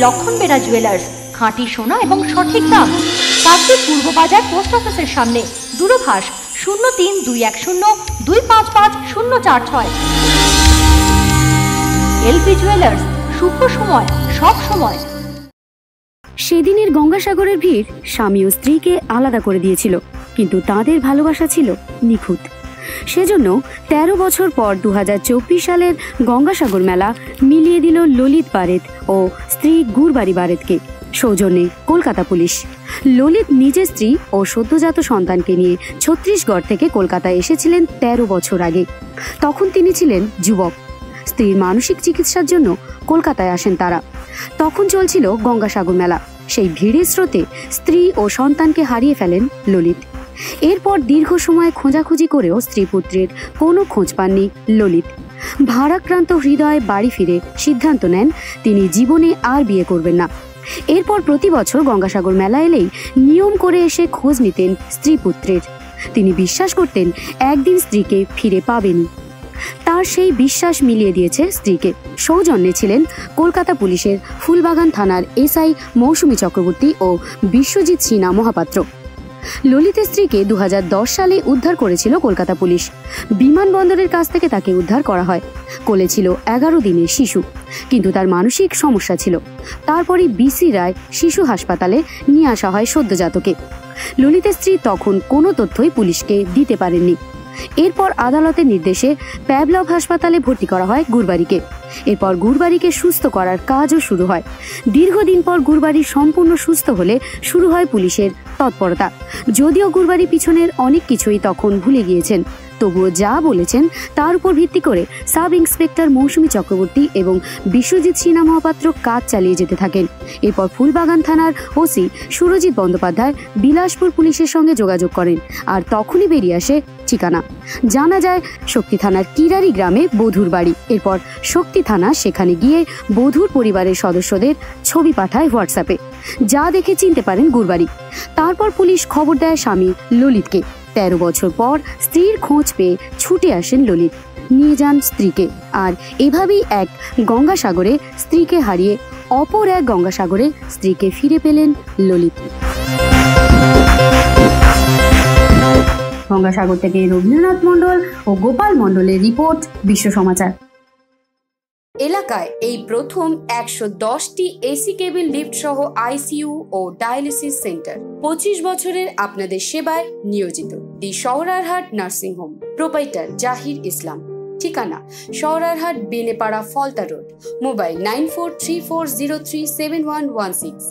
লক্ষণ বেরা জুয়েলার্স, খাঁটি সোনা এবং সঠিক দাম। কাকদ্বীপ পূর্ব বাজার পোস্ট অফিসের সামনে, দূরভাষ 032102555046। এলপি জুয়েলার্স, শুভ সময় সব সময়। সেদিনের গঙ্গাসাগরের ভিড় স্বামী ও স্ত্রীকে আলাদা করে দিয়েছিল, কিন্তু তাদের ভালোবাসা ছিল নিখুঁত। সেজন্য 13 বছর পর 2024 সালের গঙ্গাসাগর মেলা মিলিয়ে দিল ললিত বারেদ ও স্ত্রী গুরবারি বারেদকে। সৌজন্যে কলকাতা পুলিশ। ললিত নিজের স্ত্রী ও সদ্যজাত সন্তানকে নিয়ে ছত্তিশগড় থেকে কলকাতায় এসেছিলেন 13 বছর আগে। তখন তিনি ছিলেন যুবক। স্ত্রীর মানসিক চিকিৎসার জন্য কলকাতায় আসেন তারা। তখন চলছিল গঙ্গাসাগর মেলা। সেই ভিড়ের স্রোতে স্ত্রী ও সন্তানকে হারিয়ে ফেলেন ললিত। এরপর দীর্ঘ সময় খোঁজাখুঁজি করেও স্ত্রী পুত্রের কোনো খোঁজ পাননি ললিত। ভারাক্রান্ত হৃদয়ে বাড়ি ফিরে সিদ্ধান্ত নেন তিনি জীবনে আর বিয়ে করবেন না। এরপর প্রতি বছর গঙ্গাসাগর মেলা এলেই নিয়ম করে এসে খোঁজ নিতেন স্ত্রী পুত্রের। তিনি বিশ্বাস করতেন একদিন স্ত্রীকে ফিরে পাবেনই। তার সেই বিশ্বাস মিলিয়ে দিয়েছে স্ত্রীকে। সৌজন্যে ছিলেন কলকাতা পুলিশের ফুলবাগান থানার এসআই মৌসুমী চক্রবর্তী ও বিশ্বজিৎ সিনহা মহাপাত্র। ললিতের স্ত্রীকে 2010 সালে উদ্ধার করেছিল কলকাতা পুলিশ। বিমানবন্দরের কাছ থেকে তাকে উদ্ধার করা হয়। কোলে ছিল 11 দিনের শিশু, কিন্তু তার মানসিক সমস্যা ছিল। তারপরই বিসি রায় শিশু হাসপাতালে নিয়ে আসা হয় সদ্যজাতকে। ললিতের স্ত্রী তখন কোনো তথ্যই পুলিশকে দিতে পারেননি। এরপর আদালতের নির্দেশে প্যাভলভ হাসপাতালে ভর্তি করা হয় গুরবারিকে। এরপর গুরবারিকে সুস্থ করার কাজও শুরু হয়। দীর্ঘদিন পর গুরবারি সম্পূর্ণ সুস্থ হলে শুরু হয় পুলিশের তৎপরতা। যদিও গুরবারি পিছনের অনেক কিছুই তখন ভুলে গিয়েছেন, তবুও যা বলেছেন তার উপর ভিত্তি করে সাব ইন্সপেক্টর মৌসুমী চক্রবর্তী এবং বিশ্বজিৎ সিনহা মহাপাত্র কাজ চালিয়ে যেতে থাকেন। এরপর ফুলবাগান থানার ওসি সুরজিৎ বন্দ্যোপাধ্যায় বিলাসপুর পুলিশের সঙ্গে যোগাযোগ করেন, আর তখনই বেরিয়ে আসে ঠিকানা। জানা যায় শক্তি থানার কিরারি গ্রামে বধূর বাড়ি। এরপর শক্তি থানা সেখানে গিয়ে বধূর পরিবারের সদস্যদের ছবি পাঠায় হোয়াটসঅ্যাপে, যা দেখে চিনতে পারেন গুরবারি। তারপর পুলিশ খবর দেয় স্বামী ললিতকে। 13 বছর পর স্ত্রীর খোঁজ পেয়ে ছুটে আসেন ললিত, নিয়ে যান স্ত্রীকে। আর এভাবেই এক গঙ্গাসাগরে স্ত্রীকে হারিয়ে অপর এক গঙ্গাসাগরে স্ত্রীকে ফিরে পেলেন ললিত। গঙ্গাসাগর থেকে রবীন্দ্রনাথ মণ্ডল ও গোপাল মণ্ডলের রিপোর্ট, বিশ্ব সমাচার। এলাকায় এই প্রথম 110টি এসি কেবল লিফট সহ আইসিইউ ও ডায়ালিসিস সেন্টার। 25 বছরের আপনাদের সেবায় নিয়োজিত দি শহরারহাট নার্সিং হোম। প্রোপাইটার জাহির ইসলাম। ঠিকানা শহরারহাট বেলেপাড়া ফলতা রোড। মোবাইল 9434037116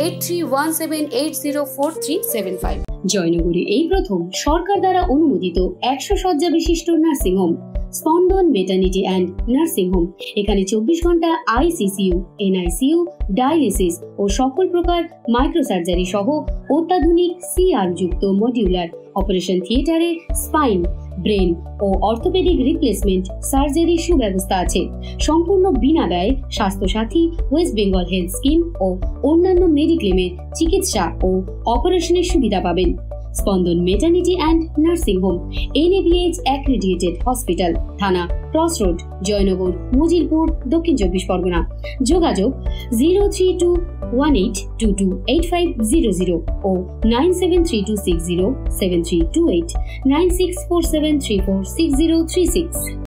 8317804375। জয়নগরে এই প্রথম সরকার দ্বারা অনুমোদিত 100 শয্যা বিশিষ্ট নার্সিং হোম স্পন্দন মেটার্নিটি অ্যান্ড নার্সিং হোম। এখানে 24 ঘন্টা আইসিসিইউ, এনআইসিইউ, ডায়ালিসিস ও সকল প্রকার মাইক্রোসার্জারি সহ অত্যাধুনিক সিআর যুক্ত মডিউলার অপারেশন থিয়েটারে স্পাইন, ব্রেন ও অর্থোপেডিক রিপ্লেসমেন্ট সার্জারির সুব্যবস্থা আছে। সম্পূর্ণ বিনা ব্যয় Swasthyasathi, West Bengal health scheme ও অন্যান্য মেডিক্লেমের চিকিৎসা ও অপারেশনের সুবিধা পাবেন। Spandan maternity and nursing home, NABH accredited hospital, Thana cross road, Joynagar, Majilpur, Dakshin 24 Pargana. যোগাযোগ 03218228500 ও 9732607328 9647346036।